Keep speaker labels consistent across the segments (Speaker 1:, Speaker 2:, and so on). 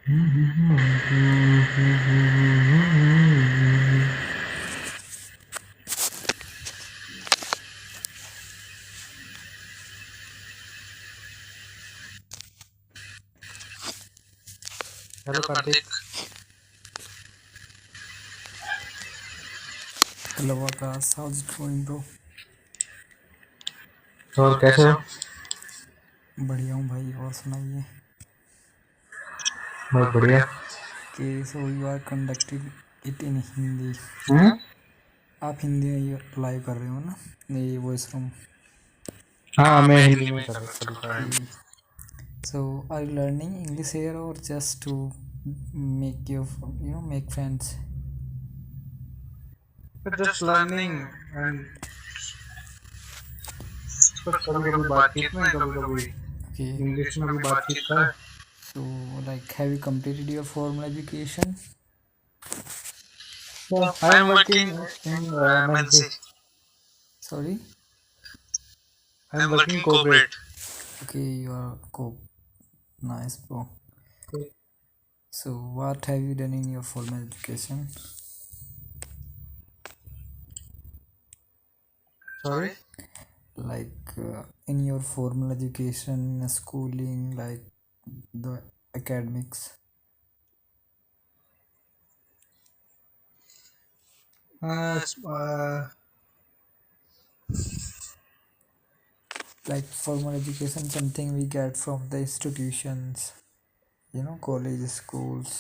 Speaker 1: Hello Kartik.
Speaker 2: Hello Akash, how's it going bro?
Speaker 1: और कैसे हो?
Speaker 2: बढ़िया हूँ भाई, और सुनाइए।
Speaker 1: बहुत बढ़िया।
Speaker 2: Okay, so you are conducting it in Hindi.
Speaker 1: हम्म?
Speaker 2: आप हिंदी में ये लाइव कर रहे हो ना, ये वॉइस रूम?
Speaker 1: हाँ, मैं हिंदी में कर रहा हूँ।
Speaker 2: So are you learning English here or just to make your make friends?
Speaker 1: Just learning and बस कभी कभी बातचीत में, कभी कभी
Speaker 2: Okay,
Speaker 1: इंग्लिश में भी बातचीत का है।
Speaker 2: so like have you completed your formal education?
Speaker 1: I am working in MNC.
Speaker 2: Sorry?
Speaker 1: I am working cooperate.
Speaker 2: Okay, you are cool. Nice bro. So what have you done in your formal education?
Speaker 1: Sorry?
Speaker 2: Like in your formal education, schooling, like the academics? Like formal education, something we get from the institutions, college, schools.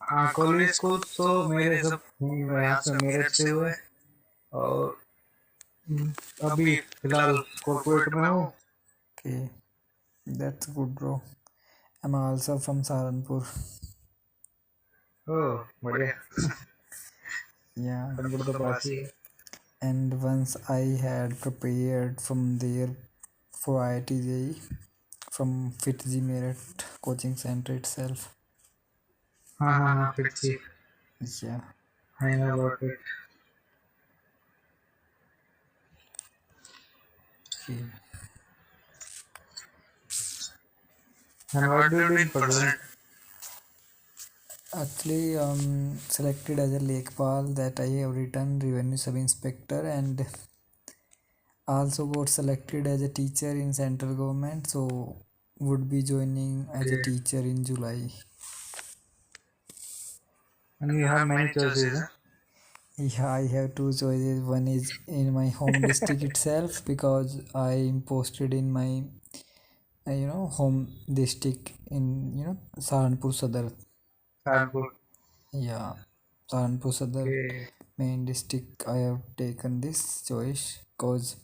Speaker 1: हाँ, college school तो मेरे सब यहाँ से मेरठ से हुए। और अभी फिलहाल कॉर्पोरेट में हूँ।
Speaker 2: Okay, that's good, bro. I'm also from Saharanpur.
Speaker 1: ओह बढ़िया।
Speaker 2: Yeah,
Speaker 1: कानपुर तो पास ही है।
Speaker 2: and once I had prepared from there for IIT JEE from FITZ Merit coaching center itself.
Speaker 1: हाँ हाँ हाँ, फिर से
Speaker 2: Yeah.
Speaker 1: I know about it.
Speaker 2: Okay.
Speaker 1: And what do you do in present?
Speaker 2: Actually, selected as a Lekpal that I have written Revenue Sub Inspector, and also got selected as a teacher in central government. So would be joining as a teacher in July.
Speaker 1: And you have many choices, huh?
Speaker 2: Yeah, I have two choices. One is in my home district itself because I am posted in my home district in Saharanpur Sadar.
Speaker 1: Kanpur
Speaker 2: Yeah, Saharanpur Sadar
Speaker 1: के।
Speaker 2: main district. I have taken this choice because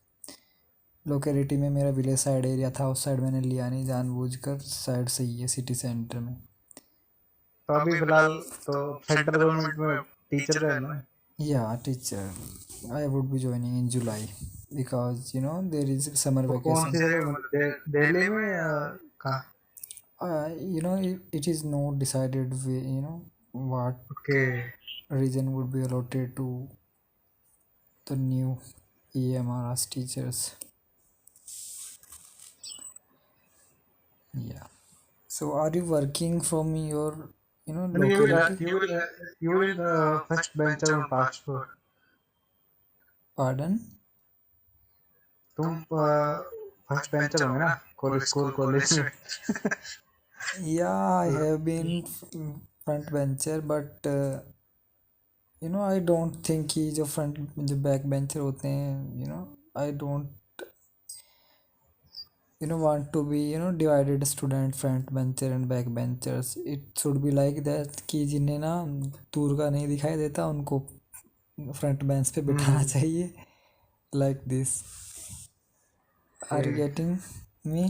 Speaker 2: locality में मेरा village side area था, उस side मैंने लिया नहीं, जानबूझकर side से ही है सिटी सेंटर में।
Speaker 1: तो अभी फिलहाल तो सेंट्रल गवर्नमेंट में टीचर का है ना?
Speaker 2: Yeah, teacher. I would be joining in July because there is summer
Speaker 1: तो कौन सी
Speaker 2: vacation.
Speaker 1: जगह, मतलब दिल्ली में या कहाँ?
Speaker 2: It is not decided what
Speaker 1: okay.
Speaker 2: region would be allotted to the new EMRS teachers. Yeah. So are you working from your
Speaker 1: And
Speaker 2: locality?
Speaker 1: you will first bencher on passport.
Speaker 2: Pardon?
Speaker 1: तुम first bencher होंगे ना college, school college में?
Speaker 2: Yeah, I have been front bencher, but I don't think कि जो front जो back bencher होते हैं, I don't want to be divided student front bencher and back benchers. It should be like that कि जिन्हें ना दूर का नहीं दिखाई देता उनको फ्रंट बेंच पे बिठाना चाहिए, like this. Are you getting me?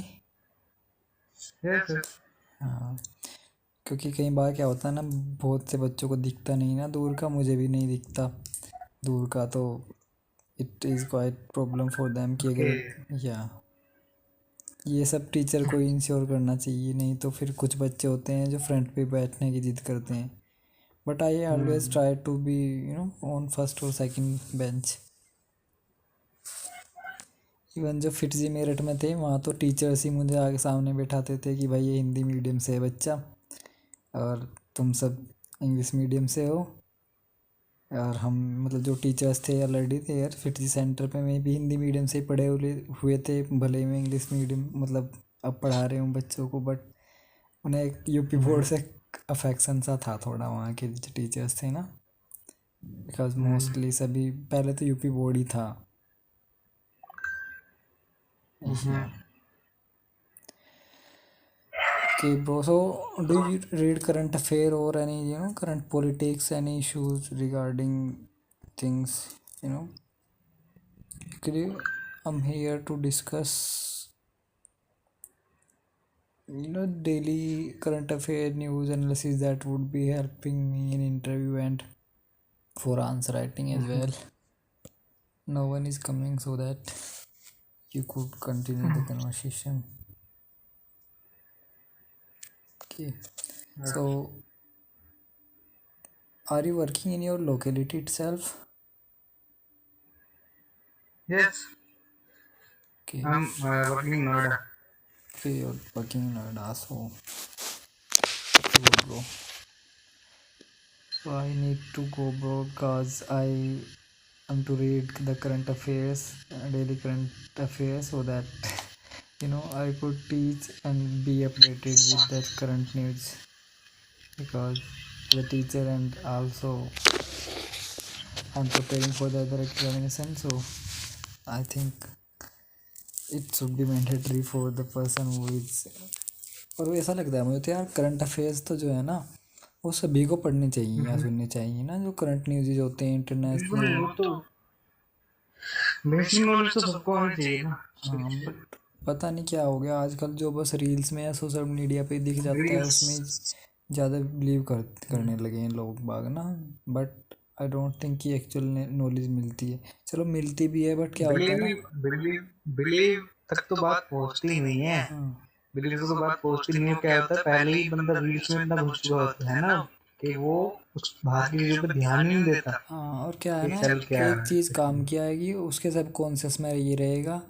Speaker 1: Yes.
Speaker 2: हाँ, क्योंकि कई बार क्या होता है ना, बहुत से बच्चों को दिखता नहीं ना दूर का, मुझे भी नहीं दिखता दूर का, तो it is quite problem for them कि
Speaker 1: ओके।
Speaker 2: अगर या ये सब टीचर को इंश्योर करना चाहिए, नहीं तो फिर कुछ बच्चे होते हैं जो फ्रंट पे बैठने की जिद करते हैं, but I always try to be on first और सेकंड बेंच। इवन जो फिटजी मेरठ में थे वहाँ तो टीचर्स ही मुझे आगे सामने बैठाते थे कि भाई ये हिंदी मीडियम से है बच्चा, और तुम सब इंग्लिश मीडियम से हो, और हम मतलब जो टीचर्स थे ऑलरेडी थे यार फिटजी सेंटर पे, मैं भी हिंदी मीडियम से ही पढ़े हुए थे, भले ही मैं इंग्लिश मीडियम मतलब अब पढ़ा रहे हूँ बच्चों को, बट उन्हें एक यूपी बोर्ड से अफेक्शन सा था थोड़ा वहाँ के जो टीचर्स थे ना, बिकॉज मोस्टली सभी पहले तो यूपी बोर्ड ही था। Yeah. Okay, bro. So, do you read current affair or any current politics, any issues regarding things? Could you? I'm here to discuss daily current affair news analysis that would be helping me in interview and for answer writing as well. No one is coming, so that you could continue the conversation. Okay. So, are you working in your locality itself?
Speaker 1: Yes,
Speaker 2: Okay.
Speaker 1: I'm working in Noida.
Speaker 2: Okay, you're working in Noida, so good, bro. So I need to go, bro, because I am to read the current affairs, daily current affairs, so that I could teach and be updated with the current news, because the teacher and also I'm preparing for the other examination, so I think it should be mandatory for the person who is। और वो ऐसा लगता है मुझे तो यार, current affairs तो जो है ना वो सभी को पढ़ने चाहिए या सुनने चाहिए ना, जो करंट न्यूज़ होते हैं
Speaker 1: बिल्कुल, वो
Speaker 2: इंटरनेशनल।
Speaker 1: तो बेसिक नॉलेज तो सबको आनी चाहिए ना।
Speaker 2: हाँ, बट पता नहीं क्या हो गया आजकल, जो बस रील्स में या सोशल मीडिया पे दिख जाता है उसमें ज़्यादा बिलीव करने लगे हैं लोग बाग ना, बट आई डोंट थिंक कि एक्चुअल नॉलेज मिलती है। चलो मिलती भी है, बट क्या होता है ना,
Speaker 1: बिलीव तक तो बात पहुंचती नहीं है। बिलीव तक तो बात पहुंचती नहीं है। क्या होता है, पहले ही बंदा रील्स में इतना घुस चुका होता है ना कि वो उस बाहर की चीजों पे ध्यान ही नहीं देता।
Speaker 2: हाँ, और क्या है ना,
Speaker 1: चल क्या
Speaker 2: एक चीज़ काम की आएगी उसके सब कॉन्शियस में ये रहेगा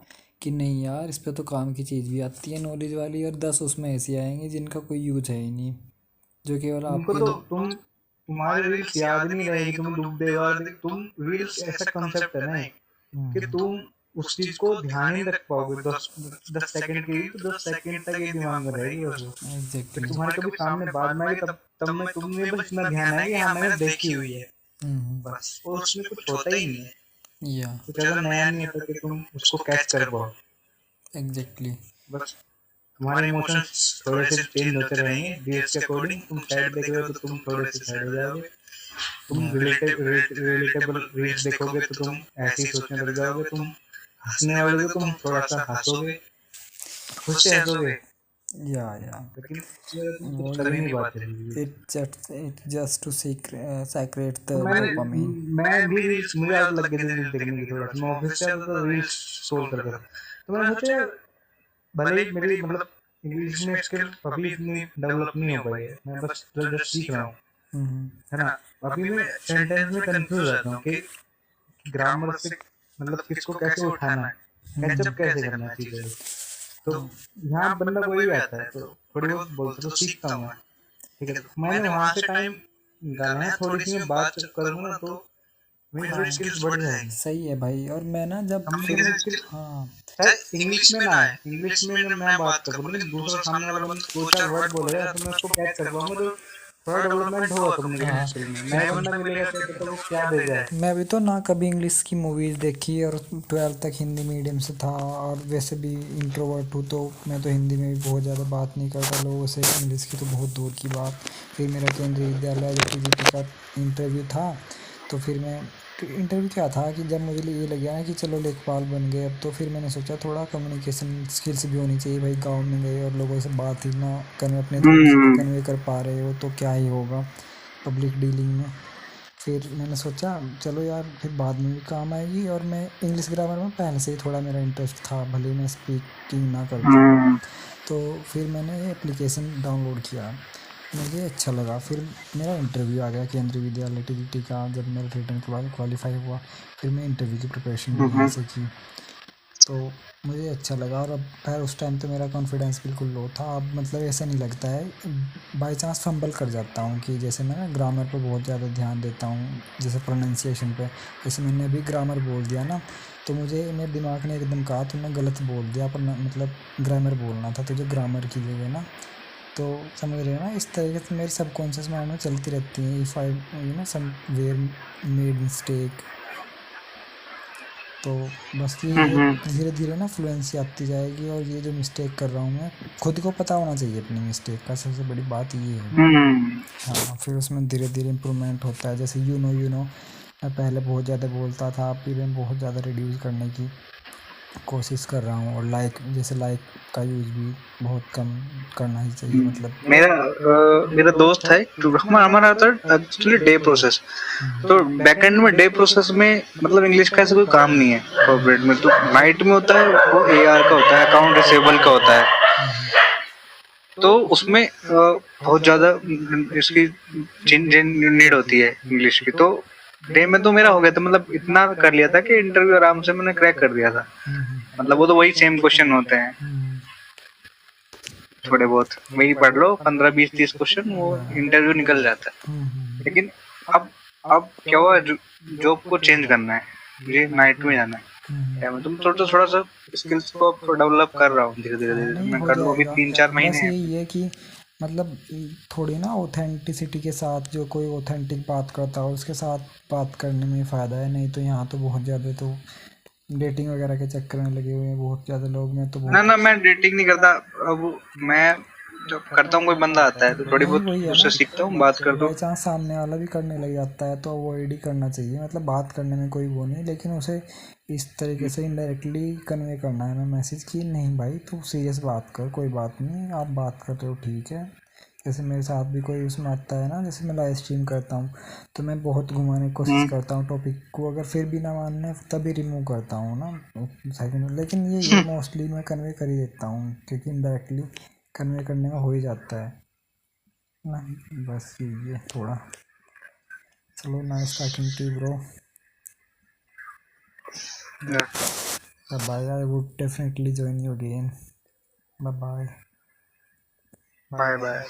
Speaker 2: कि नहीं यार इस पे तो काम की चीज़ भी आती है नॉलेज वाली, और 10 उसमें ऐसी आएंगी जिनका कोई यूज है ही नहीं, जो केवल
Speaker 1: तुमको
Speaker 2: आपके
Speaker 1: तो तुम्हारी रील्स याद नहीं रहेगी, तुम्हें डूबते बाद तुम रील्स ऐसा कंसेप्ट है ना कि तुम उस चीज को ध्यान ही नहीं रख पाओगे। 10 सेकंड की रील तो 10 सेकंड तक ये दिमाग में रहेगी बस वो। फिर
Speaker 2: एग्जैक्टली।
Speaker 1: तुम्हारे कभी सामने बाद में आएगी, तब तब में तुम्हें बस इतना ध्यान है कि हाँ मैंने देखी हुई है बस, और उसमें कुछ होता ही नहीं है।
Speaker 2: या
Speaker 1: कुछ ऐसा नया नहीं होता कि तुम उसको कैच कर पाओ।
Speaker 2: एग्जैक्टली।
Speaker 1: बस तुम्हारे इमोशंस थोड़े से चेंज होते रहेंगे रील्स के अकॉर्डिंग। तुम सैड देख रहे हो तो तुम थोड़े से सैड हो जाओगे। तुम रिलेटेबल रील्स देखोगे तो तुम ऐसे ही सोचने लग जाओगे। तुम हंसने वाले तो तुम थोड़ा सा हंसोगे, खुद से हंसोगे,
Speaker 2: या
Speaker 1: लेकिन कुछ कर ही नहीं पाते।
Speaker 2: it just to secrete the
Speaker 1: तो
Speaker 2: dopamine।
Speaker 1: मैं भी रील्स, मुझे आदत लग गई थी रील्स देखने की। थोड़ा सा मैं ऑफिस से आता था रील्स स्क्रॉल करता था, तो मैंने सोचा यार भले ही मेरी मतलब इंग्लिश में स्किल अभी इतनी डेवलप नहीं हो पाई है, मैं बस जस्ट सीख रहा हूँ, है ना। अभी मैं सेंटेंस में कंफ्यूज रहता हूँ कि ग्रामर से मतलब किसको कैसे उठाना है, कैचअप कैसे करना है चीजें। तो यहाँ बंदा कोई भी आता है तो थोड़ी बहुत बोलते तो सीखता हूँ मैं, ठीक है। तो मैंने वहां से टाइम निकालना है, थोड़ी सी मैं बात करूंगा ना तो मेरी थोड़ी स्किल्स बढ़ जाएंगी।
Speaker 2: सही है भाई। और मैं ना जब
Speaker 1: कम्युनिकेशन स्किल्स
Speaker 2: हाँ
Speaker 1: चाहे इंग्लिश में ना आए, इंग्लिश में मैं बात कर पाऊँ, लेकिन दूसरा सामने वाला बंदा 2-4 वर्ड बोलेगा तो मैं उसको कैच कर पाऊंगा, तो थोड़ा डेवलपमेंट होगा कम्युनिकेशन स्किल में। नया बंदा मिलेगा तो वो क्या दे जाए।
Speaker 2: मैं भी तो ना कभी इंग्लिश की मूवीज़ देखी, और 12th तक हिंदी मीडियम से था, और वैसे भी इंट्रोवर्ट हूँ, तो मैं तो हिंदी में भी बहुत ज़्यादा बात नहीं करता लोगों से, इंग्लिश की तो बहुत दूर की बात। फिर मेरा केंद्रीय विद्यालय जो TGT का इंटरव्यू था, तो फिर मैं इंटरव्यू क्या था कि जब मुझे ये लग गया ना कि चलो लेखपाल बन गए अब, तो फिर मैंने सोचा थोड़ा कम्युनिकेशन स्किल्स भी होनी चाहिए भाई। गांव में गए और लोगों से बात ही ना कन्वे अपने कन्वे कर पा रहे हो तो क्या ही होगा पब्लिक डीलिंग में। फिर मैंने सोचा चलो यार फिर बाद में भी काम आएगी, और मैं इंग्लिश ग्रामर में पहले से ही थोड़ा मेरा इंटरेस्ट था, भले मैं स्पीकिंग ना करता। तो फिर मैंने एप्लीकेशन डाउनलोड किया, मुझे अच्छा लगा। फिर मेरा इंटरव्यू आ गया केंद्रीय विद्यालय TGT का, जब मेरा रिटर्न क्वालिफाई हुआ, फिर मैं इंटरव्यू की प्रिपरेशन भी यहाँ से की। तो मुझे अच्छा लगा। और अब खैर उस टाइम तो मेरा कॉन्फिडेंस बिल्कुल लो था। अब मतलब ऐसा नहीं लगता है, बाई चांस फंबल कर जाता हूँ कि जैसे मैं ना ग्रामर पे बहुत ज़्यादा ध्यान देता हूँ, जैसे प्रोनाउंसिएशन पे। जैसे मैंने अभी ग्रामर बोल दिया ना, तो मुझे मेरे दिमाग ने एकदम कहा तुमने गलत बोल दिया, पर मतलब ग्रामर बोलना था तुझे, ग्रामर की जगह ना। तो समझ रहे हो ना, इस तरीके से मेरे सबकॉन्शियस माइंड में चलती रहती हैं, if I somewhere made mistake. तो बस ये
Speaker 3: हम्म।
Speaker 2: धीरे धीरे ना फ्लुएंसी आती जाएगी। और ये जो मिस्टेक कर रहा हूँ मैं, खुद को पता होना चाहिए अपनी मिस्टेक का, सबसे बड़ी बात ये है।
Speaker 3: हम्म।
Speaker 2: हाँ, फिर उसमें धीरे धीरे इम्प्रूवमेंट होता है। जैसे मैं पहले बहुत ज़्यादा बोलता था, अभी मैं बहुत ज़्यादा रिड्यूस करने की कोशिश कर रहा हूँ। और जैसे लाइक का यूज़ भी बहुत कम करना ही चाहिए, मतलब।
Speaker 3: मेरा दोस्त है, तो हमारा था एक्चुअली डे प्रोसेस। तो बैकएंड में डे प्रोसेस में मतलब इंग्लिश का ऐसा कोई काम नहीं है कॉर्पोरेट में। तो नाइट में होता है वो एआर का होता है, अकाउंट रिसेबल का होता है। तो उसमें बहुत ज्यादा इसकी नीड होती है इंग्लिश की। तो डे में तो मेरा हो गया था, मतलब इतना कर लिया था कि इंटरव्यू आराम से मैंने क्रैक कर दिया था। मतलब वो तो वही सेम क्वेश्चन होते हैं, थोड़े बहुत वही पढ़ लो, 15 20 30 क्वेश्चन, वो इंटरव्यू निकल जाता है। लेकिन अब अब क्या हुआ, जॉब को चेंज करना है, मुझे नाइट में जाना है। मैं तुम थोड़ा सा स्किल्स को डेवलप कर रहा हूँ धीरे धीरे
Speaker 2: हाँ,
Speaker 3: धीरे।
Speaker 2: नहीं
Speaker 3: मैं
Speaker 2: हो
Speaker 3: कर लूँ, अभी
Speaker 2: जाएगा।
Speaker 3: 3 4 महीने
Speaker 2: बस
Speaker 3: हैं।
Speaker 2: यही है कि मतलब थोड़ी ना ऑथेंटिसिटी के साथ, जो कोई ऑथेंटिक बात करता हो उसके साथ बात करने में फ़ायदा है। नहीं तो यहाँ तो बहुत ज़्यादा तो डेटिंग वगैरह के चक्कर में लगे हुए हैं बहुत ज़्यादा लोग। मैं तो
Speaker 3: ना
Speaker 2: बहुत
Speaker 3: ना, मैं डेटिंग नहीं करता। अब मैं जब करता हूँ, कोई बंदा आता है तो थोड़ी
Speaker 2: नहीं,
Speaker 3: बहुत
Speaker 2: वही है
Speaker 3: उससे
Speaker 2: ना,
Speaker 3: सीखता हूँ, बात करता
Speaker 2: बाई
Speaker 3: हूँ।
Speaker 2: चांस सामने वाला भी करने लग जाता है तो अवॉइड ही करना चाहिए। मतलब बात करने में कोई वो नहीं, लेकिन उसे इस तरीके से इनडायरेक्टली कन्वे करना है ना मैसेज कि नहीं भाई तू सीरियस बात कर, कोई बात नहीं, आप बात कर रहे हो ठीक है। जैसे मेरे साथ भी कोई उसमें आता है ना, जैसे मैं लाइव स्ट्रीम करता हूँ तो मैं बहुत घुमाने की कोशिश करता हूँ टॉपिक को, अगर फिर भी ना मानने तभी रिमूव करता हूँ ना सेकंड। लेकिन ये मोस्टली मैं कन्वे कर ही देता हूँ, क्योंकि इनडायरेक्टली कन्वे करने में हो ही जाता है ना। बस ये थोड़ा, चलो nice talking to bro. Bye, I would definitely join you again. Bye bye.
Speaker 3: Bye bye.